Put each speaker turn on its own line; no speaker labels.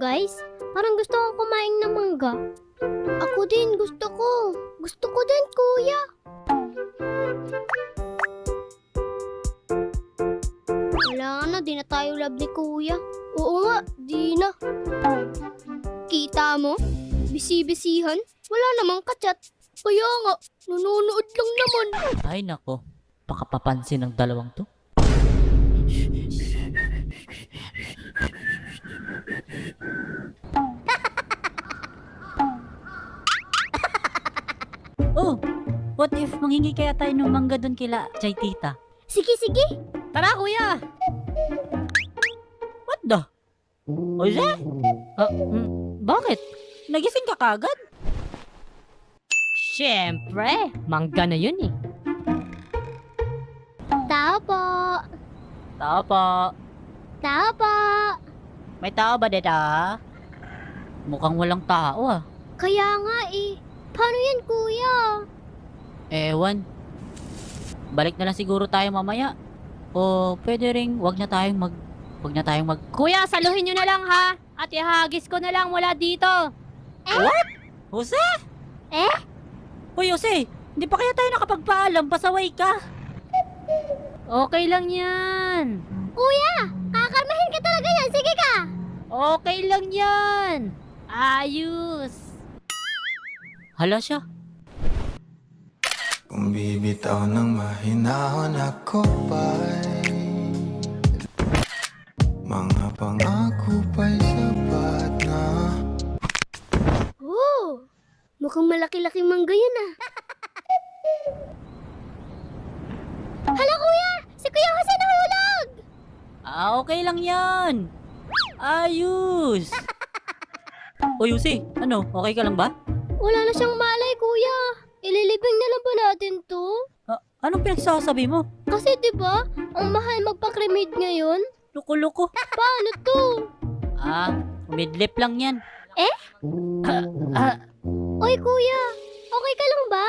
guys? Parang gusto kong kumain ng mangga. Ako din, gusto ko. Gusto ko din, kuya. Wala na, di na tayo love ni kuya. Oo nga, di na. Kita mo? Bisi-bisihan? Wala namang kachat. Kaya nga, nanonood lang naman.
Ay nako, baka papansin ng dalawang to. Oh, what if manghingi kaya tayo ng mangga doon kila Chay Tita?
Sige, sige.
Tara kuya! What the? Jose? Bakit? Nagising ka kagad? Siyempre, mangga na yun eh.
Tao po.
Tao po.
Tao po.
May tao ba dito? Mukhang walang tao ah.
Kaya nga eh. Paano yan, kuya?
Ewan. Balik na lang siguro tayo mamaya. O pwede ring wag na tayong mag... Kuya, saluhin nyo na lang ha. At ihagis ko na lang mula dito. What? Jose?
Eh?
Hoy Jose, hindi pa kaya tayo nakapagpaalam, pasaway ka. Okay lang yan.
Kuya, kakalmahin ka talaga yan. Sige ka.
Okay lang yan. Ayos. Hala siya.
Kung bibitaw ng mahinahon ako pa'y mga pangako pa'y sapat na.
Oh, mukhang malaki-laki mangga yan ah. Hala kuya, si Kuya Jose nahulog.
Okay lang yan. Ayos. Hoy Jose, ano? Okay ka lang ba?
Wala na siyang malay, kuya. Ililibing na lang ba natin to?
Anong pinagsasabi mo?
Kasi 'di ba, ang mahal magpa-cremate ngayon.
Loko-loko.
Paano to?
Midlip lang yan.
Oy kuya, okay ka lang ba?